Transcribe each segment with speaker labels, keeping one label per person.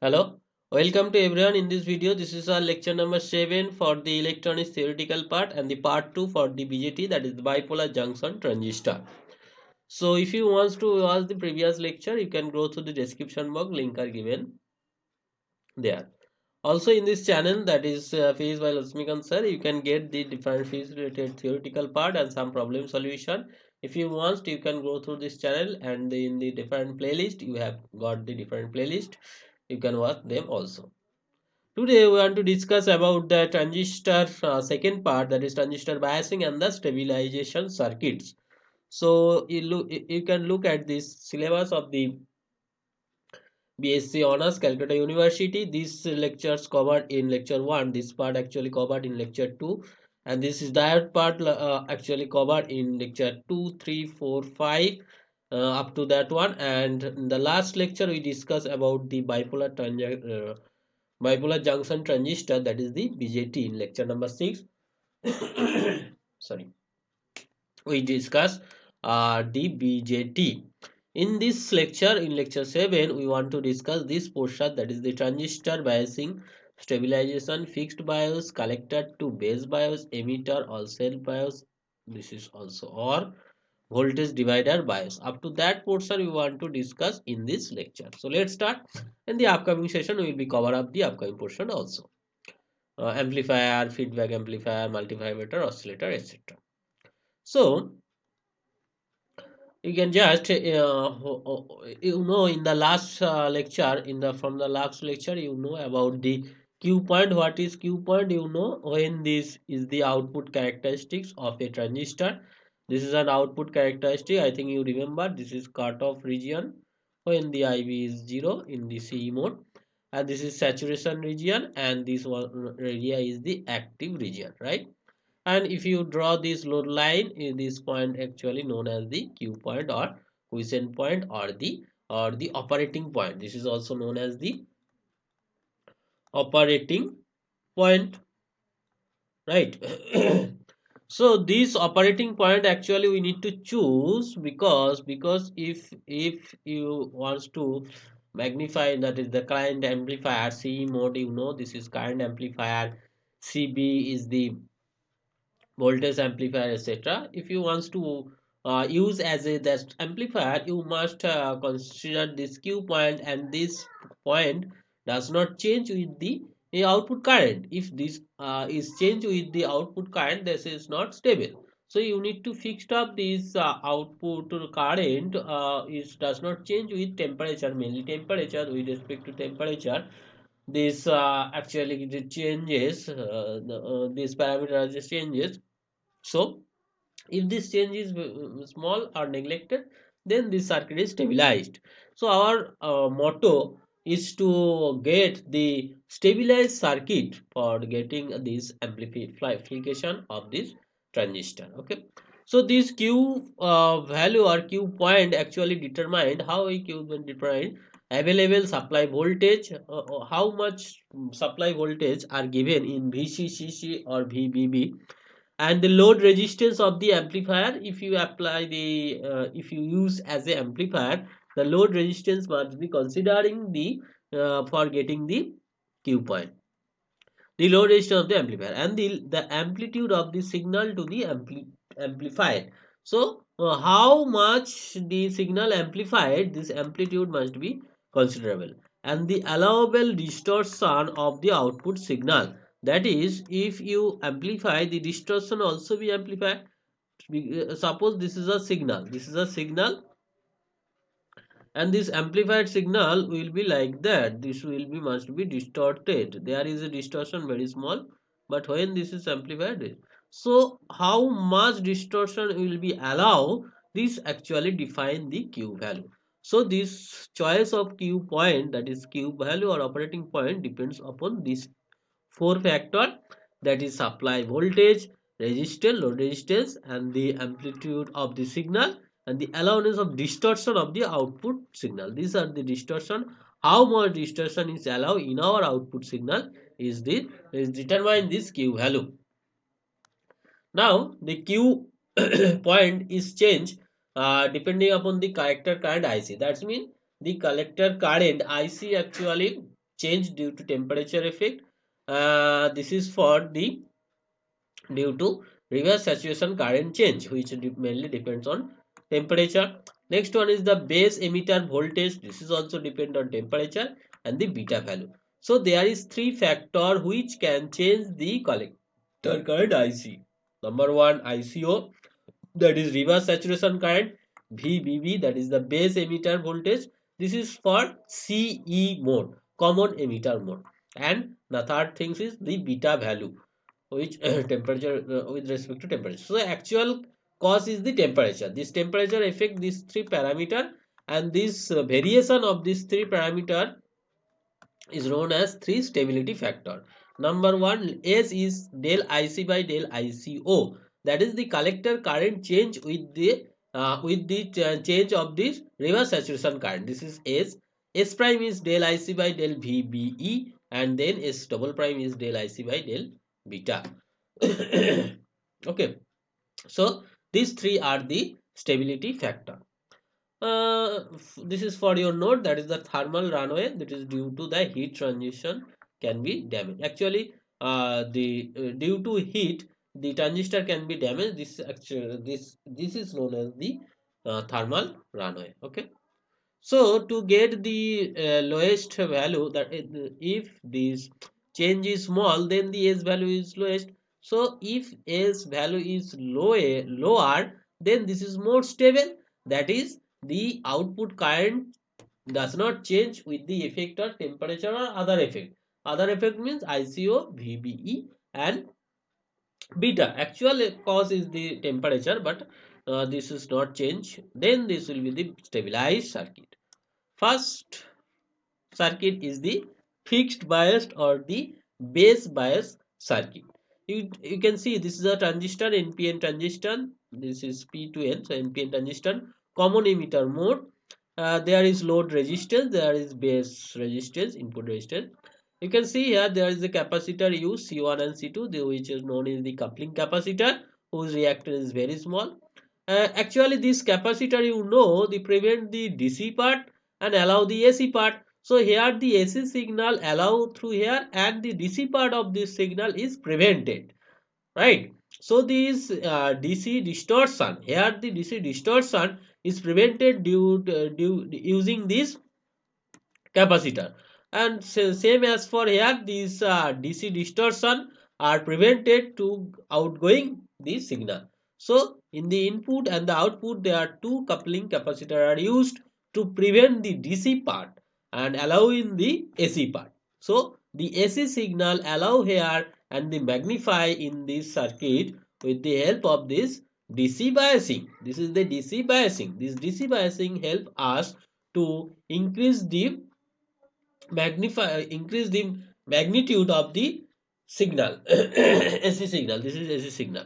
Speaker 1: Hello, welcome to everyone. In this video, this is our lecture number 7 for the electronics theoretical part and the part 2 for the BJT, that is the bipolar junction transistor. So if you want to watch the previous lecture, you can go through the description box, link are given there. Also in this channel, that is Fees by Laxmikanta sir, you can get the different fees related theoretical part and some problem solution. If you want, you can go through this channel, and in the different playlist you have got the different playlist, you can watch them also. Today we want to discuss about the transistor second part, that is transistor biasing and the stabilization circuits. So you can look at this syllabus of the BSc Honors Calcutta University. These lectures covered in lecture 1. This part actually covered in lecture 2, and this is that part actually covered in lecture 2, 3, 4, 5, up to that one. And in the last lecture we discussed about the bipolar junction transistor, that is the BJT, in lecture number 6. Sorry, we discuss the BJT. In this lecture, in lecture 7, we want to discuss this portion, that is the transistor biasing, stabilization, fixed bias, collector to base bias, emitter or self bias. This is also or voltage divider bias. Up to that portion we want to discuss in this lecture. So let's start. In the upcoming session, we will be cover up the upcoming portion also. Amplifier, feedback amplifier, multivibrator, oscillator, etc. So you can just in the last lecture, in the from the last lecture, about the Q point. What is Q point? When this is the output characteristics of a transistor. This is an output characteristic. I think you remember, this is cutoff region when the IB is 0 in the CE mode, and this is saturation region, and this one area is the active region, right? And if you draw this load line in this point, actually known as the Q point or quiescent point, or the operating point. This is also known as the operating point, right? So this operating point actually we need to choose, because if you wants to magnify, that is the current amplifier, CE mode, this is current amplifier, CB is the voltage amplifier, etc. If you want to use as a that amplifier, you must consider this Q point, and this point does not change with the output current. If this is changed with the output current, this is not stable. So you need to fix up this output current is does not change with temperature, mainly temperature. With respect to temperature, this actually the changes, this parameter just changes. So if this change is small or neglected, then this circuit is stabilized. So our motto is to get the stabilized circuit for getting this amplification of this transistor. Okay. So this Q value or Q point actually determined how a Q will determine available supply voltage, how much supply voltage are given in VCCC or VBB, and the load resistance of the amplifier. If you apply the if you use as a amplifier, the load resistance must be considering the for getting the Q point, the load resistance of the amplifier, and the amplitude of the signal to the amplified. So how much the signal amplified, this amplitude must be considerable, and the allowable distortion of the output signal, that is, if you amplify, the distortion also be amplified. Suppose this is a signal, and this amplified signal will be like that. This will be must be distorted. There is a distortion very small, but when this is amplified, so how much distortion will be allowed, this actually define the Q value. So this choice of Q point, that is Q value or operating point, depends upon these four factor, that is supply voltage, resistance, load resistance, and the amplitude of the signal, and the allowance of distortion of the output signal. These are the distortion. How much distortion is allowed in our output signal is determine this Q value. Now the Q point is changed depending upon the collector current IC. That means the collector current IC actually change due to temperature effect. This is for the due to reverse saturation current change, which mainly depends on temperature. Next one is the base emitter voltage. This is also depend on temperature and the beta value. So there is three factor which can change the collector current IC. Number one, ICO, that is reverse saturation current. VBB, that is the base emitter voltage. This is for CE mode, common emitter mode. And the third thing is the beta value, which temperature with respect to temperature. So the actual cause is the temperature. This temperature affect these three parameter, and this variation of these three parameter is known as three stability factor. Number one, S is del IC by del ICO. That is the collector current change with the change of this reverse saturation current. This is S. S prime is del IC by del VBE, and then S double prime is del IC by del beta. Okay, so these three are the stability factor. This is for your note, that is the thermal runaway, that is due to the heat transition can be damaged. Actually, the due to heat the transistor can be damaged. This actually this is known as the thermal runaway. Okay. So to get the lowest value, that if this change is small, then the S value is lowest. So if S value is lower, then this is more stable. That is, the output current does not change with the effect of temperature or other effect. Other effect means ICO, VBE, and beta. Actual cause is the temperature, but this is not change. Then this will be the stabilized circuit. First circuit is the fixed bias or the base bias circuit. You can see this is a transistor, NPN transistor. This is P to N, so NPN transistor. Common emitter mode. There is load resistance, there is base resistance, input resistance. You can see here there is a capacitor used C1 and C2, which is known as the coupling capacitor, whose reactance is very small. Actually, this capacitor, they prevent the DC part and allow the AC part. So here the AC signal allow through here, and the DC part of this signal is prevented, right? So this DC distortion, here the DC distortion is prevented due using this capacitor. And same as for here, these DC distortion are prevented to outgoing the signal. So in the input and the output, there are two coupling capacitor are used to prevent the DC part and allow in the AC part. So the AC signal allow here and the magnify in this circuit with the help of this DC biasing. This is the DC biasing. This DC biasing help us to increase the magnitude of the signal. AC signal, this is AC signal.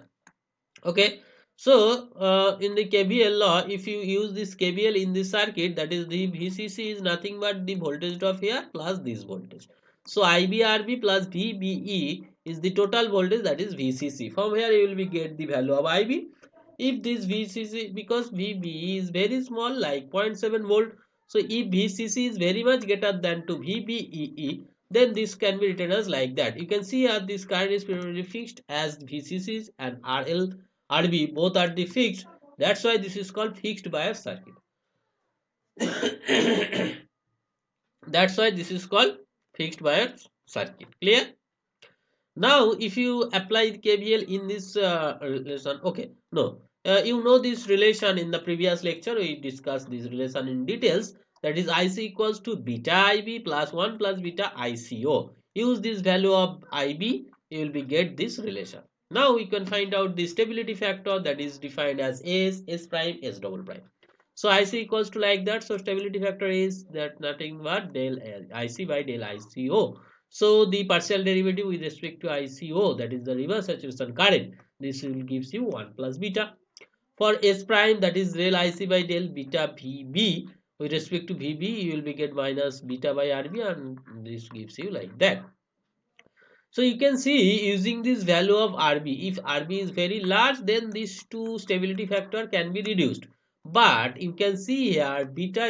Speaker 1: Okay, so in the KVL law, if you use this KVL in this circuit, that is the VCC is nothing but the voltage drop here plus this voltage. So IBRB plus VBE is the total voltage, that is VCC. From here you will be get the value of IB. If this VCC, because VBE is very small like 0.7 volt, so if VCC is very much greater than to VBEE, then this can be written as like that. You can see here this current is periodically fixed as VCCs and RB both are the fixed. That's why this is called fixed bias circuit. That's why this is called fixed bias circuit. Clear? Now, if you apply the KVL in this relation, okay, no, you know this relation in the previous lecture, we discussed this relation in details. That is IC equals to beta IB plus 1 plus beta ICO. Use this value of IB, you will be get this relation. Now we can find out the stability factor, that is defined as S, S prime, S double prime. So IC equals to like that. So stability factor is that nothing but del IC by del ICO. So the partial derivative with respect to ICO, that is the reverse saturation current, this will gives you 1 plus beta. For S prime, that is del IC by del beta VB, with respect to VB you will be get minus beta by RB, and this gives you like that. So you can see using this value of RB, if RB is very large, then these two stability factor can be reduced. But you can see here beta,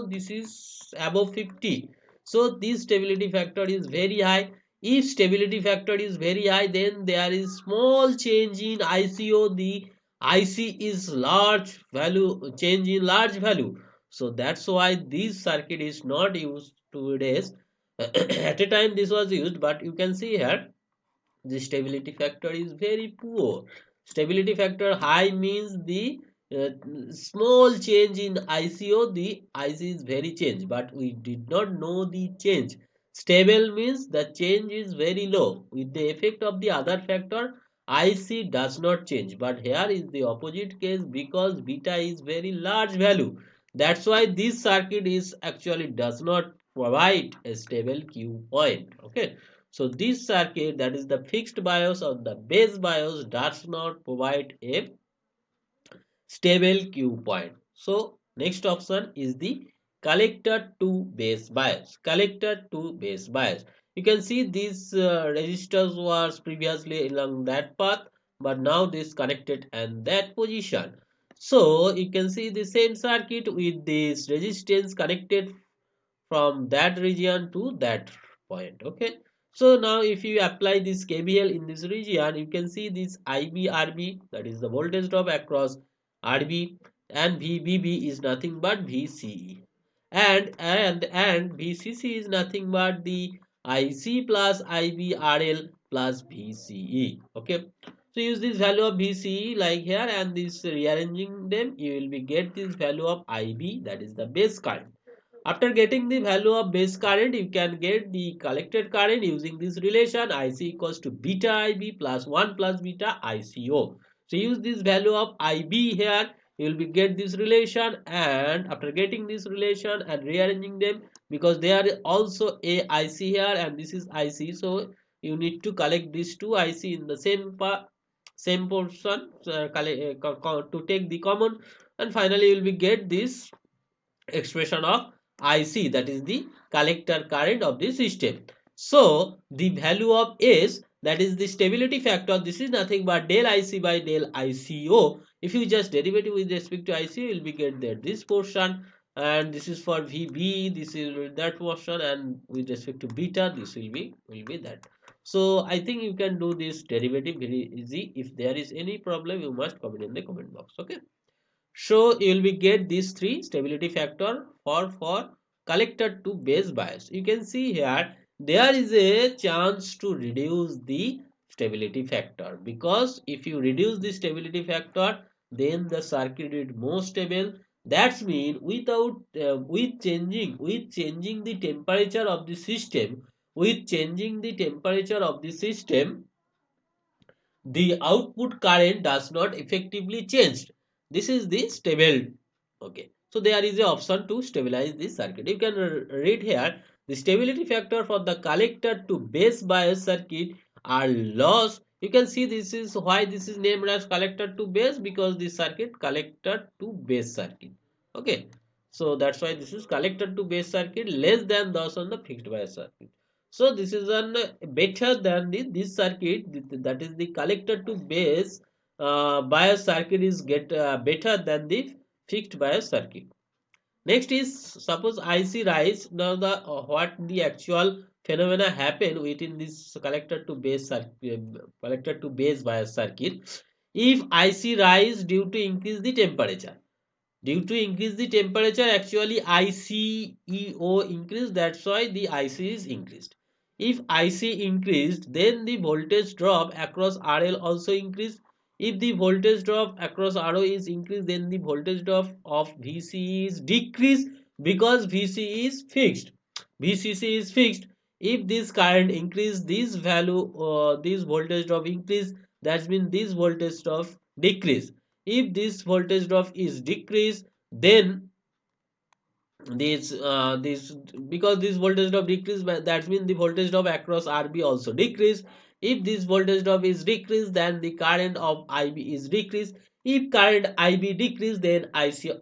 Speaker 1: this is above 50. So this stability factor is very high. If stability factor is very high, then there is small change in ICO. The IC is large value, change in large value. So that's why this circuit is not used nowadays. At a time this was used, but you can see here the stability factor is very poor. Stability factor high means the uh, small change in ICO, the IC is very change, but we did not know the change. Stable means the change is very low. With the effect of the other factor, IC does not change. But here is the opposite case because beta is very large value. That's why this circuit is actually does not provide a stable Q point. Okay. So this circuit, that is the fixed bias or the base bias, does not provide a stable Q point. So next option is the collector to base bias. Collector to base bias. You can see these resistors was previously along that path, but now this connected and that position. So you can see the same circuit with this resistance connected from that region to that point. Okay, so now if you apply this KVL in this region, you can see this IB that is the voltage drop across RB, and VBB is nothing but VCE, and VCC is nothing but the IC plus IBRL plus VCE. Okay, so use this value of VCE like here, and this rearranging them, you will be get this value of IB, that is the base current. After getting the value of base current, you can get the collected current using this relation IC equals to beta IB plus 1 plus beta ICO. So use this value of IB here, you will be get this relation, and after getting this relation and rearranging them, because they are also a IC here and this is IC, so you need to collect these two IC in the same portion, to take the common, and finally you will be get this expression of IC, that is the collector current of the system. So the value of S, that is the stability factor, this is nothing but del IC by del ICO. If you just derivative with respect to IC, you will be get there this portion, and this is for VB, this is that portion, and with respect to beta, this will be that. So I think you can do this derivative very easy. If there is any problem, you must comment in the comment box. Okay. So you will be get these three stability factor for collector to base bias. You can see here there is a chance to reduce the stability factor, because if you reduce the stability factor, then the circuit is more stable. That's mean without with changing the temperature of the system, with changing the temperature of the system, the output current does not effectively change. This is the stable. Okay, so there is a option to stabilize this circuit. You can read here the stability factor for the collector to base bias circuit are lost. You can see this is why this is named as collector to base, because this circuit collector to base circuit. Okay, so that's why this is collector to base circuit less than those on the fixed bias circuit. So this is an better than this circuit, that is the collector to base bias circuit is get better than the fixed bias circuit. Next is, suppose IC rise. Now the what the actual phenomena happen within this collector to base circuit, collector to base bias circuit. If IC rise due to increase the temperature, due to increase the temperature, actually ICEO increased, that's why the IC is increased. If IC increased, then the voltage drop across RL also increased. If the voltage drop across RO is increased, then the voltage drop of VC is decreased, because VC is fixed. VCC is fixed. If this current increase, this value, this voltage drop increase, that means this voltage drop decrease. If this voltage drop is decreased, then this, because this voltage drop decrease, that means the voltage drop across RB also decrease. If this voltage drop is decreased, then the current of IB is decreased. If current IB decrease, then IC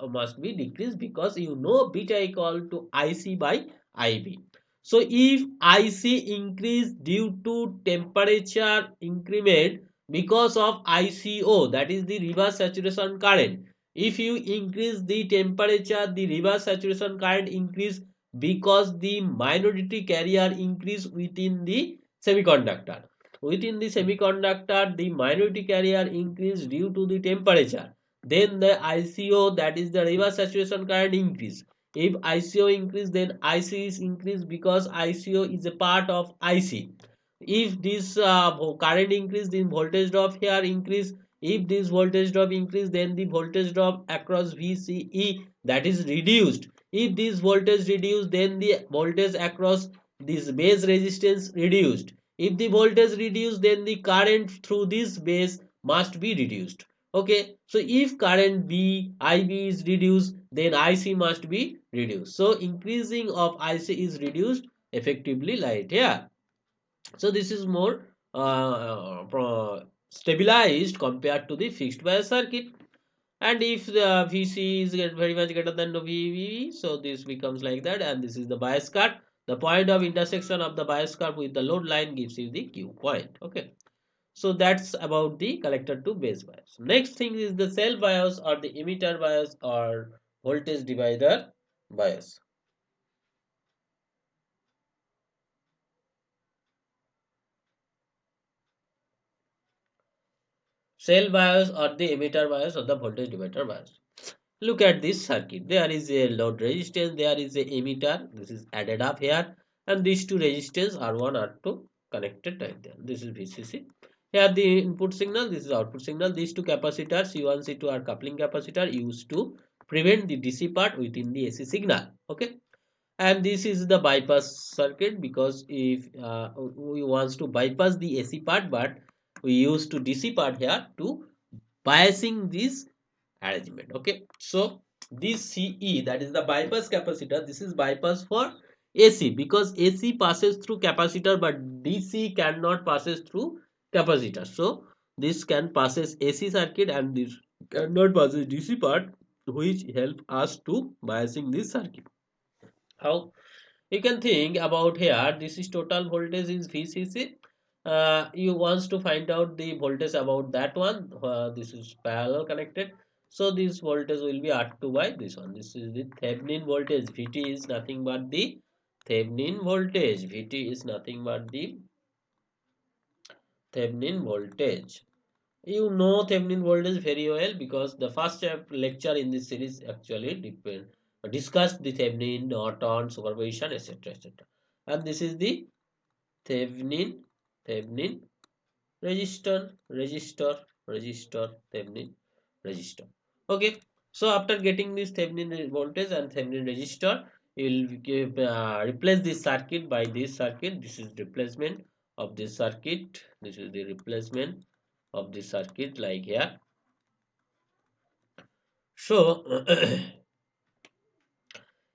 Speaker 1: must be decreased, because you know beta equal to IC by IB. So if IC increase due to temperature increment because of ICO, that is the reverse saturation current, if you increase the temperature, the reverse saturation current increase because the minority carrier increase within the semiconductor. Within the semiconductor, the minority carrier increase due to the temperature. Then the ICO, that is the reverse saturation current, increase. If ICO increase, then IC is increased because ICO is a part of IC. If this current increase, then voltage drop here increase. If this voltage drop increase, then the voltage drop across VCE, that is reduced. If this voltage reduced, then the voltage across this base resistance reduced. If the voltage reduced, then the current through this base must be reduced. Okay, so if current IB is reduced, then IC must be reduced. So increasing of IC is reduced effectively like here. So this is more stabilized compared to the fixed bias circuit. And if the VC is very much greater than the VV, so this becomes like that, and this is the bias curve. The point of intersection of the bias curve with the load line gives you the Q point. Okay, so that's about the collector to base bias. Next thing is the cell bias or the emitter bias or voltage divider bias. Cell bias or the emitter bias or the voltage divider bias. Look at this circuit. There is a load resistance, there is a emitter. This is added up here, and these two resistance R1, R2 connected right there. This is VCC. Here the input signal, this is output signal. These two capacitors C1, C2 are coupling capacitor used to prevent the DC part within the AC signal. Okay, and this is the bypass circuit, because if we wants to bypass the AC part, but we use to DC part here to biasing this arrangement. Okay, so this CE, that is the bypass capacitor, this is bypass for AC, because AC passes through capacitor but DC cannot passes through capacitor. So this can passes AC circuit and this cannot passes DC part, which help us to biasing this circuit. How you can think about here, this is total voltage is VCC. You wants to find out the voltage about that one. This is parallel connected, so this voltage will be R2 by this one. This is the Thevenin voltage. VT is nothing but the Thevenin voltage. VT is nothing but the Thevenin voltage. You know Thevenin voltage very well, because the first lecture in this series actually discussed the Thevenin, Norton, superposition, etc. etc. And this is the Thevenin resistor, Thevenin resistor. Okay, so after getting this Thevenin voltage and Thevenin resistor, you will give, replace this circuit by this circuit. This is replacement of this circuit. This is the replacement of the circuit like here. So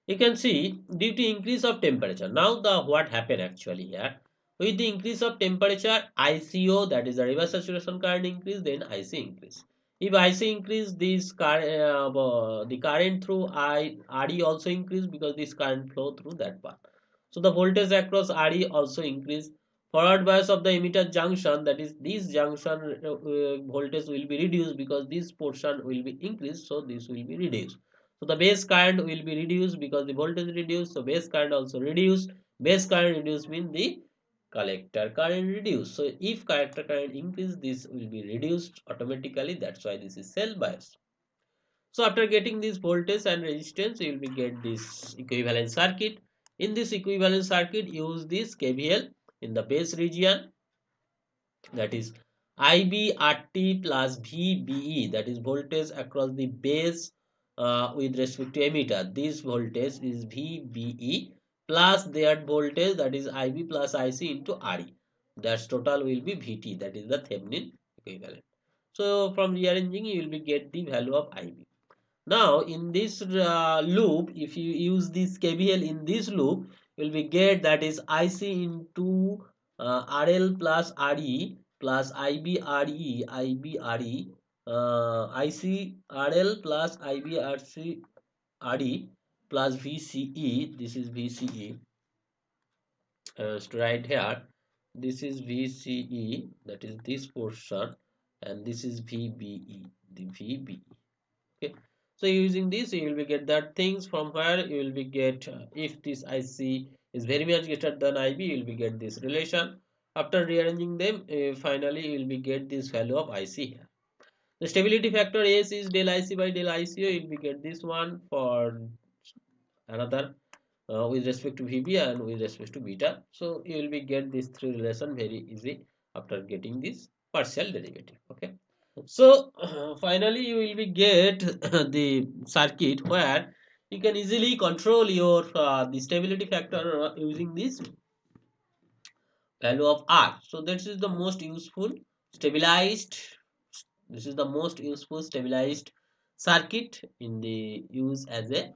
Speaker 1: you can see due to increase of temperature. Now the what happened actually here, with the increase of temperature, ICO, that is the reverse saturation current increase, then IC increase. If IC increase, this the current through RE also increase, because this current flow through that path. So the voltage across RE also increase. Forward bias of the emitter junction, that is this junction voltage will be reduced, because this portion will be increased, so this will be reduced. So the base current will be reduced because the voltage reduced, so base current also reduced. Base current reduced means the collector current reduced. So if collector current increase, this will be reduced automatically. That's why this is cell bias. So after getting this voltage and resistance, you will be get this equivalent circuit. In this equivalent circuit, use this KVL in the base region, that is IBRT plus VBE, that is voltage across the base with respect to emitter. This voltage is VBE plus that voltage, that is IB plus IC into RE. That's total will be VT, that is the Thevenin equivalent. So from rearranging, you will be get the value of IB. Now in this loop, if you use this KVL in this loop, you will be get that is IC into RL plus RE plus IBRE, IC RL plus IBRC RE plus VCE. This is VCE. Right here, this is VCE, that is this portion, and this is VBE, the VBE. Okay, So using this you will be get that things from where you will be get if this IC is very much greater than IB, you will be get this relation. After rearranging them, finally you will be get this value of IC here. The stability factor S is del IC by del ICO. You will be get this one for another with respect to VB and with respect to beta. So you will be get these three relation very easy after getting this partial derivative. Okay. So finally you will be get the circuit where you can easily control your the stability factor using this value of R. So this is the most useful stabilized. This is the most useful stabilized circuit in the use as a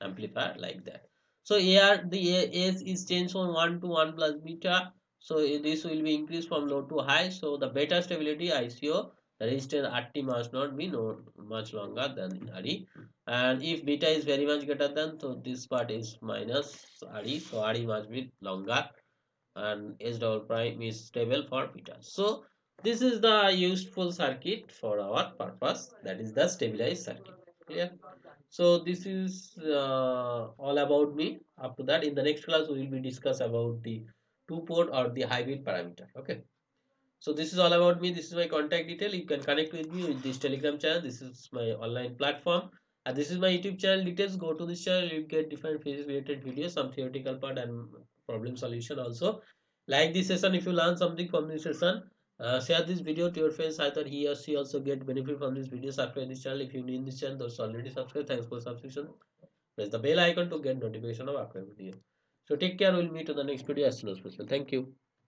Speaker 1: amplifier like that. So here the S is changed from 1 to 1 plus beta. So this will be increased from low to high. So the beta stability ICO, the resistance RT must not be no much longer than RE. And if beta is very much greater than, so this part is minus RE. So RE must be longer and S double prime is stable for beta. So this is the useful circuit for our purpose, that is the stabilized circuit. Clear? So this is all about me. After that, in the next class we will be discuss about the two port or the hybrid parameter. Okay. So this is all about me. This is my contact detail. You can connect with me with this Telegram channel. This is my online platform. And this is my YouTube channel details. Go to this channel. You get different physics related videos, some theoretical part and problem solution also. Like this session if you learn something from this session. Share this video to your friends. Either he or she also get benefit from this video. Subscribe this channel if you need this channel. Those already subscribed. Thanks for subscription. Press the bell icon to get notification of upcoming video. So take care. We'll meet on the next video as soon as possible. Thank you.